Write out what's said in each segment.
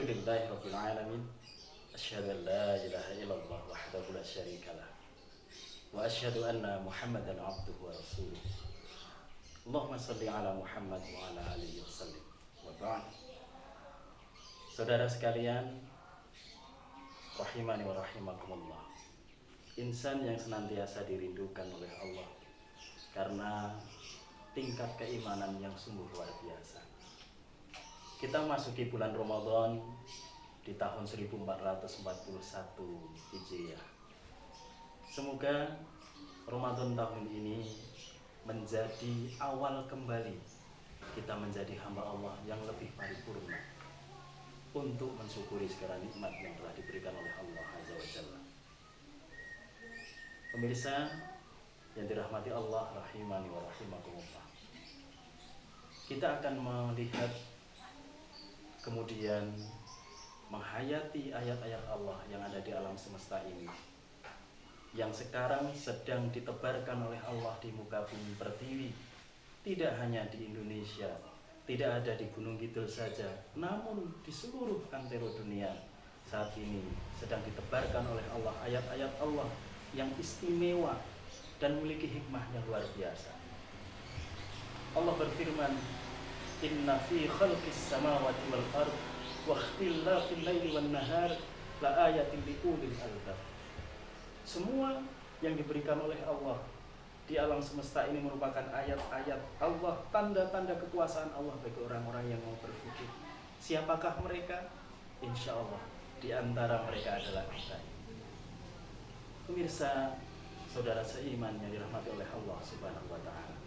Alhamdulillahi Rabbil Alamin. Asyhadu an la ilaha illallah wahdahu la syarika lah. Wa asyhadu anna Muhammadan abduhu wa rasuluh. Allahumma salli ala Muhammad wa ala alihi wasallim. Wa ba'd. Saudara sekalian, rahimani wa rahimakumullah. Insan yang senantiasa dirindukan oleh Allah karena tingkat keimanan yang sungguh luar biasa. Kita masuki bulan Ramadan di tahun 1441 Hijriah. Semoga Ramadan tahun ini menjadi awal kembali kita menjadi hamba Allah yang lebih paripurna untuk mensyukuri segala nikmat yang telah diberikan oleh Allah Azza wa Jalla. Pemirsa yang dirahmati Allah rahimani wa rahimakumullah. Kita akan melihat kemudian menghayati ayat-ayat Allah yang ada di alam semesta ini, yang sekarang sedang ditebarkan oleh Allah di muka bumi pertiwi. Tidak hanya di Indonesia, tidak ada di Gunung Kidul saja, namun di seluruh antero dunia saat ini sedang ditebarkan oleh Allah ayat-ayat Allah yang istimewa dan memiliki hikmah yang luar biasa. Allah berfirman, Inna fi khalqis samawati wal ard wa ikhtilafil laili wan nahar la ayatin liulil albab. Semua yang diberikan oleh Allah di alam semesta ini merupakan ayat-ayat Allah, tanda-tanda kekuasaan Allah bagi orang-orang yang mau berpikir. Siapakah mereka? Insya Allah di antara mereka adalah kita. Pemirsa, saudara seiman yang dirahmati oleh Allah Subhanahu wa Ta'ala.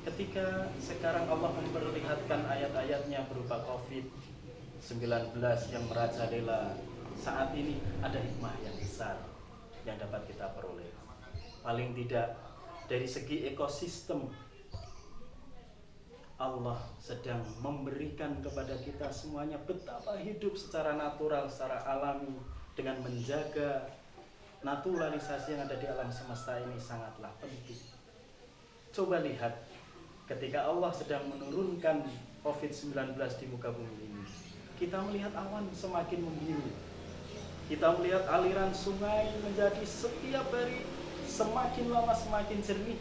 Ketika sekarang Allah memperlihatkan ayat-ayatnya berupa COVID-19 yang merajalela saat ini, ada hikmah yang besar yang dapat kita peroleh. Paling tidak dari segi ekosistem, Allah sedang memberikan kepada kita semuanya betapa hidup secara natural, secara alami, dengan menjaga naturalisasi yang ada di alam semesta ini sangatlah penting. Coba lihat, ketika Allah sedang menurunkan COVID-19 di muka bumi ini, kita melihat awan semakin membiru. Kita melihat aliran sungai menjadi setiap hari semakin lama semakin jernih.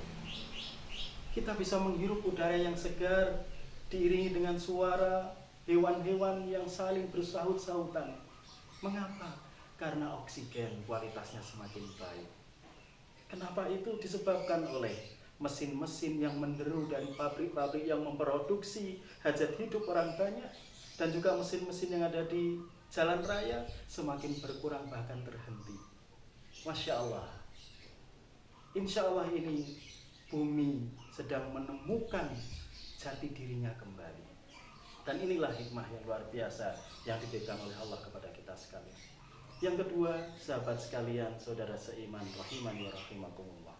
Kita bisa menghirup udara yang segar, diiringi dengan suara hewan-hewan yang saling bersahut-sahutan. Mengapa? Karena oksigen kualitasnya semakin baik. Kenapa itu? Disebabkan oleh mesin-mesin yang menderu dari pabrik-pabrik yang memproduksi hajat hidup orang banyak, dan juga mesin-mesin yang ada di jalan raya semakin berkurang bahkan terhenti. Masya Allah. Insya Allah ini bumi sedang menemukan jati dirinya kembali. Dan inilah hikmah yang luar biasa yang diberikan oleh Allah kepada kita sekalian. Yang kedua, sahabat sekalian, saudara seiman rahimani wa rahimakumullah.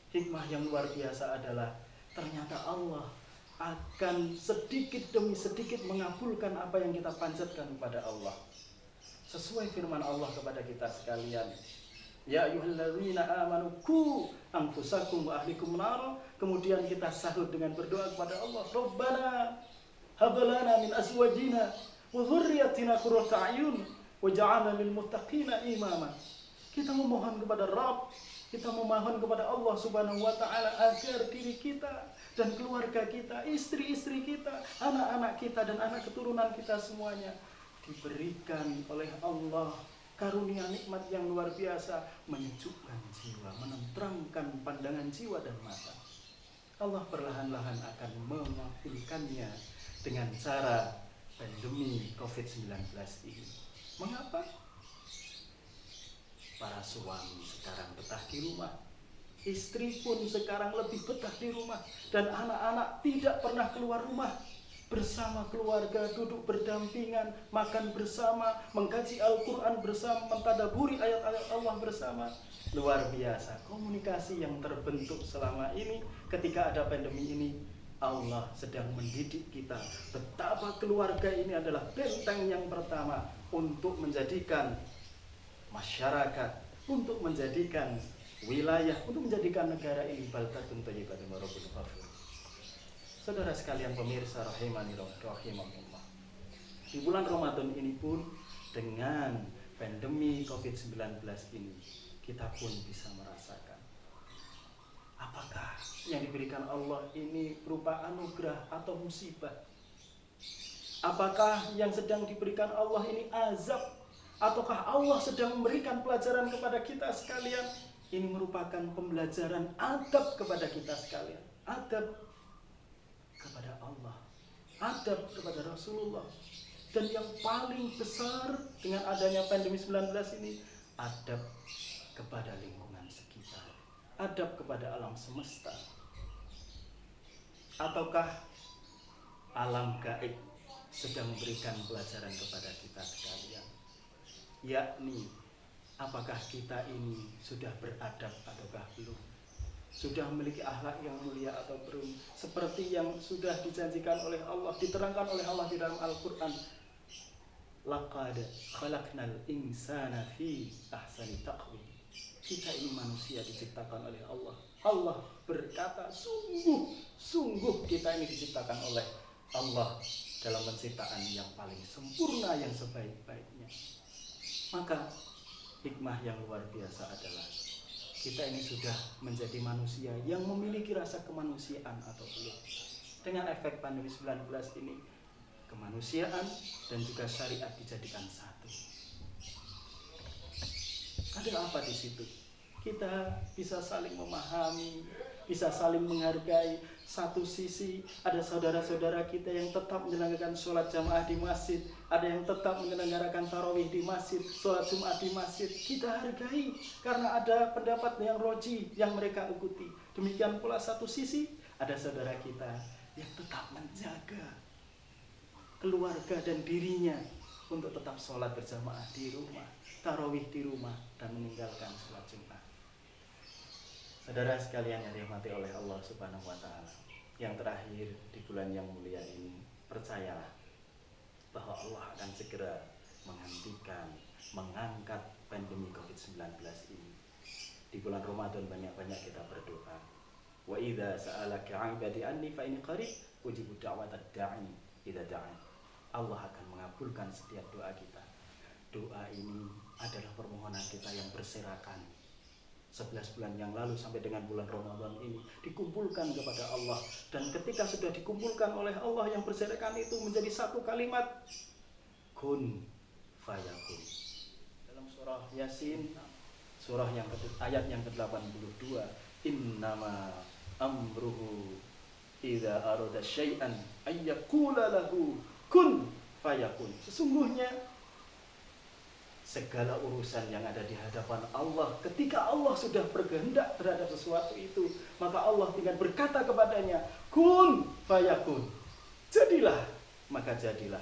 Hikmah yang luar biasa adalah ternyata Allah akan sedikit demi sedikit mengabulkan apa yang kita panjatkan kepada Allah. Sesuai firman Allah kepada kita sekalian, Ya ayyuhalladzina amanu qu anfusakum wa ahlikum nar. Kemudian kita sahut dengan berdoa kepada Allah, Rabbana hab lana min azwajina wa dhurriyyatina qurrata a'yun waj'alna lil muttaqina imama. Kita memohon kepada Rabb, kita memohon kepada Allah Subhanahu wa Ta'ala agar diri kita dan keluarga kita, istri-istri kita, anak-anak kita dan anak keturunan kita semuanya diberikan oleh Allah karunia nikmat yang luar biasa, menyejukkan jiwa, menenteramkan pandangan jiwa dan mata. Allah perlahan-lahan akan mengabulkannya dengan cara pandemi COVID-19 ini. Mengapa? Para suami sekarang betah di rumah, istri pun sekarang lebih betah di rumah, dan anak-anak tidak pernah keluar rumah. Bersama keluarga duduk berdampingan, makan bersama, mengkaji Al-Quran bersama, mentadaburi ayat-ayat Allah bersama. Luar biasa komunikasi yang terbentuk selama ini. Ketika ada pandemi ini, Allah sedang mendidik kita betapa keluarga ini adalah benteng yang pertama untuk menjadikan masyarakat, untuk menjadikan wilayah, untuk menjadikan negara ini baldatun thayyibatun wa rabbun ghafur. Saudara sekalian pemirsa rahimani rahimakumullah. Di bulan Ramadan ini pun dengan pandemi COVID-19 ini kita pun bisa merasakan apakah yang diberikan Allah ini berupa anugerah atau musibah. Apakah yang sedang diberikan Allah ini azab, ataukah Allah sedang memberikan pelajaran kepada kita sekalian. Ini merupakan pembelajaran adab kepada kita sekalian, adab kepada Allah, adab kepada Rasulullah. Dan yang paling besar dengan adanya pandemi 19 ini, adab kepada lingkungan sekitar, adab kepada alam semesta. Ataukah alam gaib sedang memberikan pelajaran kepada kita sekalian, yakni apakah kita ini sudah beradab ataukah belum, sudah memiliki akhlak yang mulia atau belum, seperti yang sudah dijanjikan oleh Allah, diterangkan oleh Allah di dalam Al-Quran. Laqad khalaqnal insana fi ahsani taqwim. Kita ini manusia diciptakan oleh Allah. Allah berkata, sungguh kita ini diciptakan oleh Allah dalam penciptaan yang paling sempurna, yang sebaik-baiknya. Maka hikmah yang luar biasa adalah kita ini sudah menjadi manusia yang memiliki rasa kemanusiaan atau belum. Dengan efek pandemi 19 ini, kemanusiaan dan juga syariat dijadikan satu. Ada apa di situ? Kita bisa saling memahami, bisa saling menghargai. Satu sisi ada saudara-saudara kita yang tetap menyelenggarakan sholat jamaah di masjid, ada yang tetap menyelenggarakan tarawih di masjid, sholat Jumat di masjid. Kita hargai karena ada pendapat yang roji yang mereka ikuti. Demikian pula satu sisi ada saudara kita yang tetap menjaga keluarga dan dirinya untuk tetap sholat berjamaah di rumah, tarawih di rumah, dan meninggalkan sholat Jumat. Saudara sekalian yang dirahmati oleh Allah Subhanahu wa Ta'ala, yang terakhir di bulan yang mulia ini, percayalah bahwa Allah akan segera menghentikan, mengangkat pandemi COVID-19 ini. Di bulan Ramadan banyak-banyak kita berdoa. Wa idza sa'alaka 'ibadi anni fa inni qarib ujibu da'watad da'i idza da'an. Allah akan mengabulkan setiap doa kita. Doa ini adalah permohonan kita yang berserakan. 11 bulan yang lalu sampai dengan bulan Ramadan ini dikumpulkan kepada Allah, dan ketika sudah dikumpulkan oleh Allah yang berserakan itu menjadi satu kalimat, kun fayakun. Dalam surah Yasin, surah yang ayat yang ke-82, innama amruhu idza arada syai'an ayyaqula lahu kun fayakun. Sesungguhnya segala urusan yang ada di hadapan Allah, ketika Allah sudah berkehendak terhadap sesuatu itu, maka Allah tinggal berkata kepadanya, kun fayakun, jadilah, maka jadilah.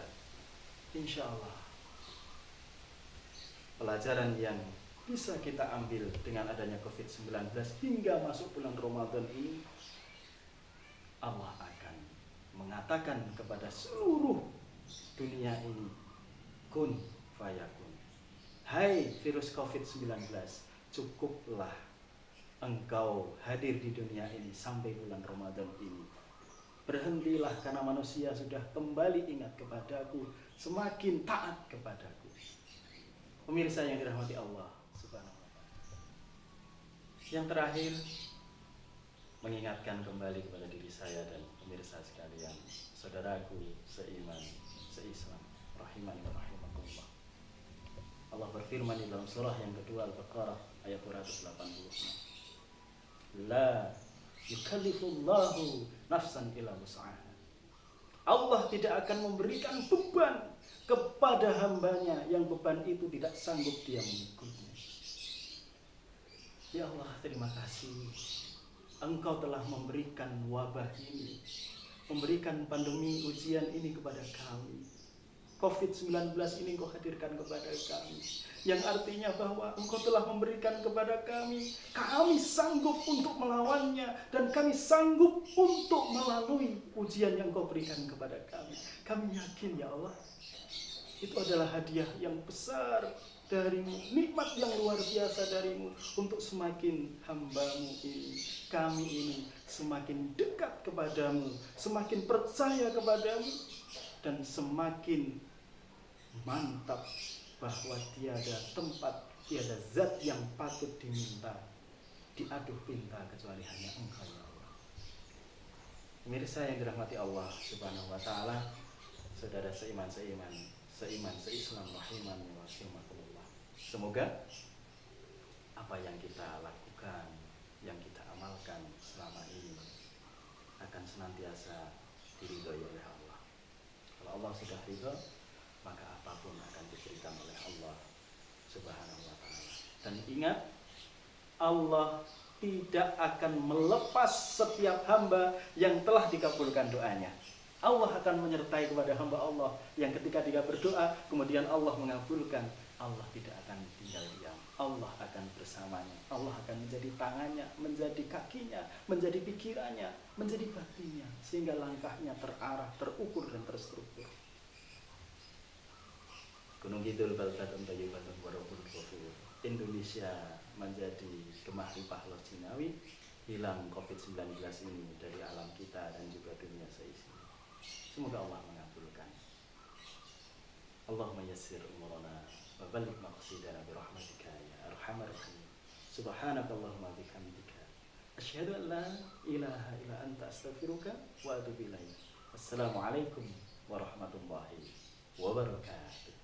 Insya Allah pelajaran yang bisa kita ambil dengan adanya COVID-19 hingga masuk bulan Ramadan ini, Allah akan mengatakan kepada seluruh dunia ini, kun fayakun. Hai virus COVID-19, cukuplah engkau hadir di dunia ini sampai bulan Ramadan ini. Berhentilah karena manusia sudah kembali ingat kepadaku, semakin taat kepadaku. Pemirsa yang dirahmati Allah Subhanahu wa Ta'ala. Yang terakhir, mengingatkan kembali kepada diri saya dan pemirsa sekalian, saudaraku seiman, seislam, rahimani wa rahimakumullah. Allah berfirman di dalam surah yang kedua Al-Baqarah ayat 286. La yukallifullahu nafsan illa wus'aha. Allah tidak akan memberikan beban kepada hambanya yang beban itu tidak sanggup dia mengikutnya. Ya Allah, terima kasih. Engkau telah memberikan wabah ini, memberikan pandemi ujian ini kepada kami. COVID-19 ini Engkau hadirkan kepada kami, yang artinya bahwa Engkau telah memberikan kepada kami sanggup untuk melawannya, dan kami sanggup untuk melalui ujian yang Engkau berikan kepada kami. Kami yakin ya Allah, itu adalah hadiah yang besar darimu, nikmat yang luar biasa darimu, untuk semakin hamba-Mu ini, kami ini semakin dekat kepadamu, semakin percaya kepadamu, dan semakin mantap bahwa tiada tempat, tiada zat yang patut diminta, diaduh pinta kecuali hanya Engkau ya Allah. Pemirsa yang dirahmati Allah Subhanahu wa taala, saudara seiman seislam rahiman wa rahimakumullah. Semoga apa yang kita lakukan, yang kita amalkan selama ini akan senantiasa diridhoi oleh Allah. Kalau Allah sudah ridho, maka apapun akan diberikan oleh Allah Subhanahu wa taala. Dan ingat, Allah tidak akan melepas setiap hamba yang telah dikabulkan doanya. Allah akan menyertai kepada hamba Allah yang ketika dia berdoa kemudian Allah mengabulkan, Allah tidak akan tinggal diam. Allah akan bersamanya. Allah akan menjadi tangannya, menjadi kakinya, menjadi pikirannya, menjadi batinnya, sehingga langkahnya terarah, terukur dan terstruktur. Gunung Kidul baldatun thayyibatun wa rabbul ghafur. Indonesia menjadi Gemah Ripah Lojinawi, hilang COVID-19 ini dari alam kita dan juga dunia seisinya. Semoga Allah mengabulkan. Allahumma yassir umurana wa balligh maqsidana bi rahmatika ya arhamar rahimin. Subhanakallahumma bihamdika asyhadu an la ilaha illa anta astaghfiruka wa atubu ilaik. Assalamualaikum warahmatullahi wabarakatuh.